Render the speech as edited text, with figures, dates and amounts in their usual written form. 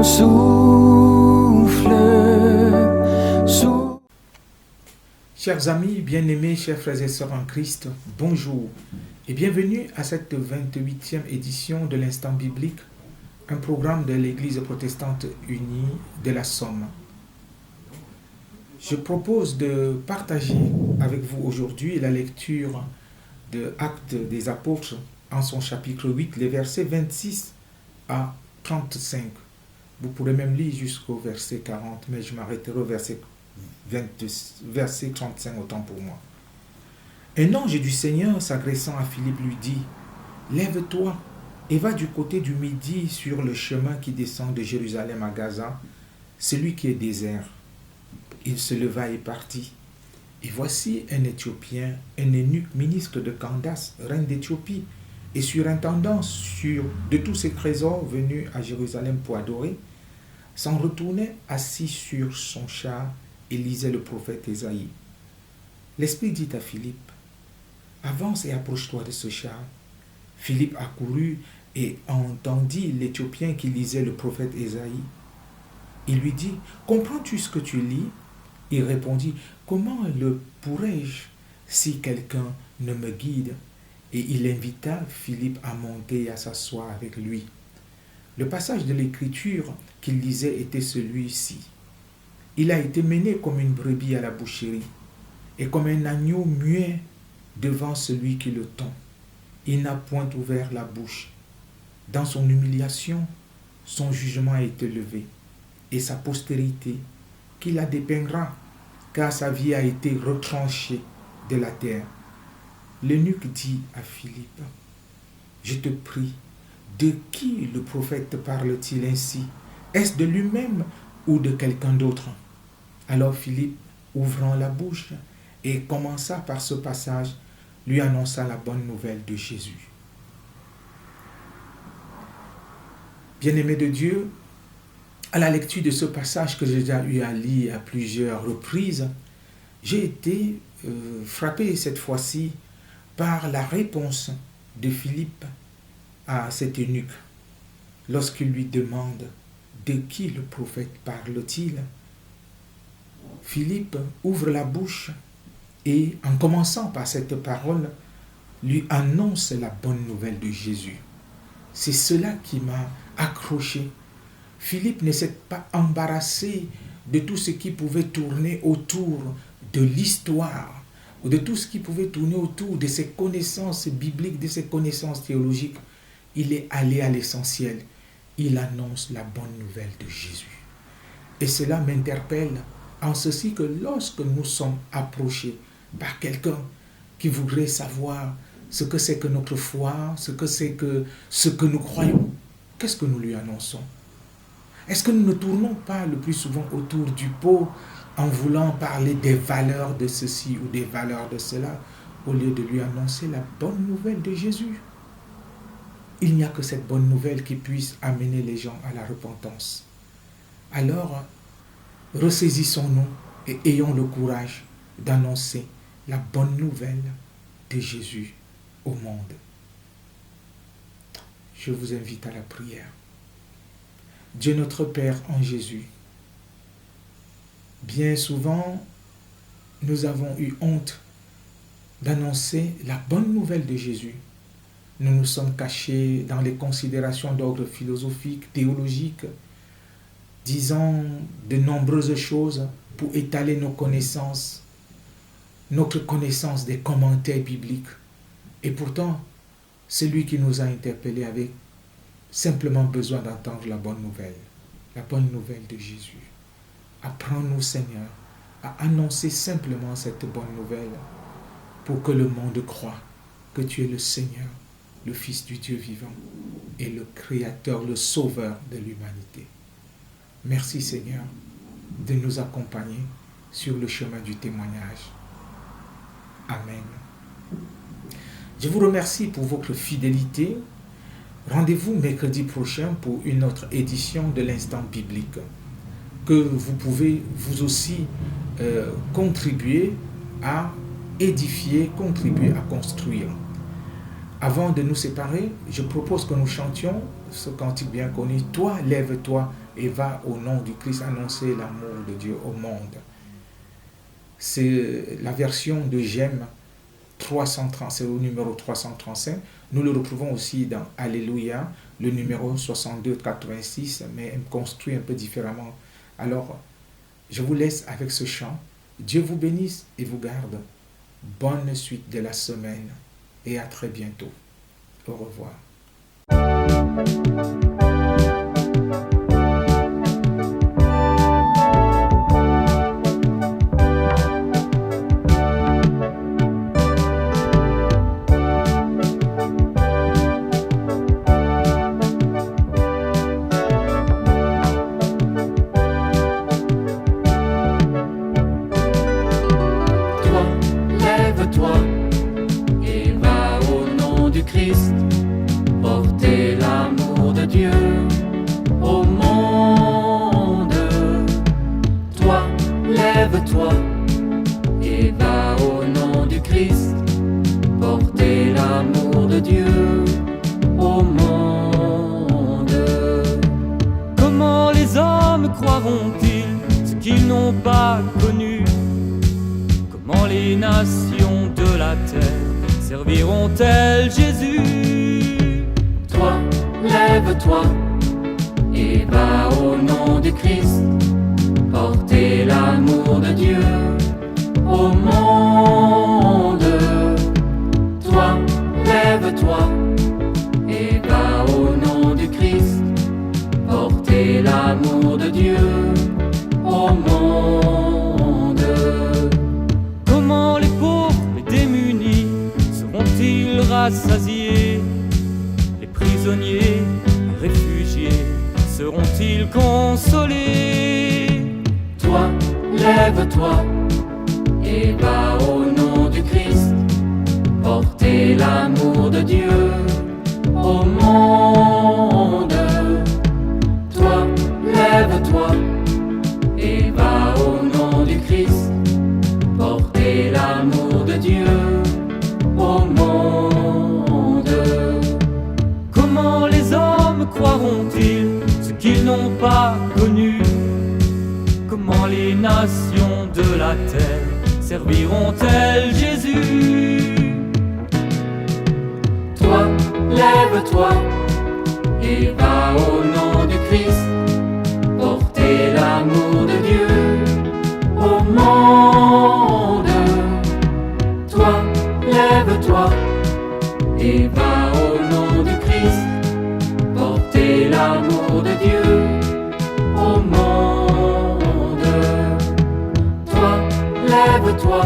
ton souffle. Chers amis, bien-aimés, chers frères et sœurs en Christ, bonjour et bienvenue à cette 28e édition de l'Instant biblique, un programme de l'Église protestante unie de la Somme. Je propose de partager avec vous aujourd'hui la lecture de Actes des Apôtres en son chapitre 8, les versets 26 à 35. Vous pourrez même lire jusqu'au verset 40, mais je m'arrêterai au verset 35 autant pour moi. Un ange du Seigneur s'adressant à Philippe lui dit : Lève-toi et va du côté du midi sur le chemin qui descend de Jérusalem à Gaza, celui qui est désert. Il se leva et partit. Et voici un Éthiopien, un eunuque ministre de Candace, reine d'Éthiopie, et surintendant de tous ses trésors venus à Jérusalem pour adorer, s'en retournait assis sur son char et lisait le prophète Ésaïe. L'Esprit dit à Philippe : Avance et approche-toi de ce char. Philippe accourut et entendit l'Éthiopien qui lisait le prophète Ésaïe. Il lui dit : Comprends-tu ce que tu lis ? Il répondit : Comment le pourrais-je si quelqu'un ne me guide ? Et il invita Philippe à monter et à s'asseoir avec lui. Le passage de l'Écriture qu'il lisait était celui-ci. Il a été mené comme une brebis à la boucherie, et comme un agneau muet devant celui qui le tond. Il n'a point ouvert la bouche. Dans son humiliation, son jugement a été levé, et sa postérité, qui la dépeindra, car sa vie a été retranchée de la terre. L'eunuque dit à Philippe : Je te prie, de qui le prophète parle-t-il ainsi ? Est-ce de lui-même ou de quelqu'un d'autre ? Alors Philippe, ouvrant la bouche, et commença par ce passage, lui annonça la bonne nouvelle de Jésus. Bien-aimé de Dieu, à la lecture de ce passage que j'ai déjà eu à lire à plusieurs reprises, j'ai été frappé cette fois-ci par la réponse de Philippe à cet eunuque lorsqu'il lui demande de qui le prophète parle-t-il. Philippe ouvre la bouche et, en commençant par cette parole, lui annonce la bonne nouvelle de Jésus. C'est cela qui m'a accroché. Philippe ne s'est pas embarrassé de tout ce qui pouvait tourner autour de l'histoire, ou de tout ce qui pouvait tourner autour de ses connaissances bibliques, de ses connaissances théologiques. Il est allé à l'essentiel. Il annonce la bonne nouvelle de Jésus. Et cela m'interpelle en ceci que lorsque nous sommes approchés par quelqu'un qui voudrait savoir ce que c'est que notre foi, ce que c'est que ce que nous croyons, qu'est-ce que nous lui annonçons ? Est-ce que nous ne tournons pas le plus souvent autour du pot en voulant parler des valeurs de ceci ou des valeurs de cela, au lieu de lui annoncer la bonne nouvelle de Jésus ? Il n'y a que cette bonne nouvelle qui puisse amener les gens à la repentance. Alors, ressaisissons-nous et ayons le courage d'annoncer la bonne nouvelle de Jésus au monde. Je vous invite à la prière. Dieu notre Père en Jésus, bien souvent, nous avons eu honte d'annoncer la bonne nouvelle de Jésus. Nous nous sommes cachés dans les considérations d'ordre philosophique, théologique, disant de nombreuses choses pour étaler nos connaissances, notre connaissance des commentaires bibliques. Et pourtant, celui qui nous a interpellés avait simplement besoin d'entendre la bonne nouvelle de Jésus. Apprends-nous, Seigneur, à annoncer simplement cette bonne nouvelle pour que le monde croie que tu es le Seigneur, le Fils du Dieu vivant et le Créateur, le Sauveur de l'humanité. Merci, Seigneur, de nous accompagner sur le chemin du témoignage. Amen. Je vous remercie pour votre fidélité. Rendez-vous mercredi prochain pour une autre édition de l'Instant biblique que vous pouvez vous aussi contribuer à édifier, contribuer à construire. Avant de nous séparer, je propose que nous chantions ce cantique bien connu, toi, lève-toi et va au nom du Christ annoncer l'amour de Dieu au monde. C'est la version de J'aime 330, c'est au numéro 335. Nous le retrouvons aussi dans Alléluia, le numéro 6286, mais construit un peu différemment. Alors, je vous laisse avec ce chant. Dieu vous bénisse et vous garde. Bonne suite de la semaine et à très bientôt. Au revoir. Lève-toi et va au nom du Christ, porter l'amour de Dieu au monde. Toi, lève-toi et va au nom du Christ, porter l'amour de Dieu au monde. Comment les hommes croiront-ils ce qu'ils n'ont pas connu? Comment les nations de la terre serviront-elles Jésus? Toi, lève-toi et va au nom du Christ, porter l'amour de Dieu au monde. Toi, lève-toi et va au nom du Christ, porter l'amour de Dieu au monde. Comment les pauvres, les démunis seront-ils rassasiés? Les prisonniers, les réfugiés seront-ils consolés? Toi, lève-toi et va au nom du Christ, porter l'amour de Dieu au monde. Toi, lève-toi et va au nom du Christ, porter l'amour de Dieu au monde. Comment les hommes croiront-ils ce qu'ils n'ont pas connu? Comment les nations de la terre serviront-elles Jésus? Toi, lève-toi et va au nom du Christ, porter l'amour de Dieu au monde. Toi, lève-toi et va au nom du Christ, porter l'amour de Dieu au monde. Toi, lève-toi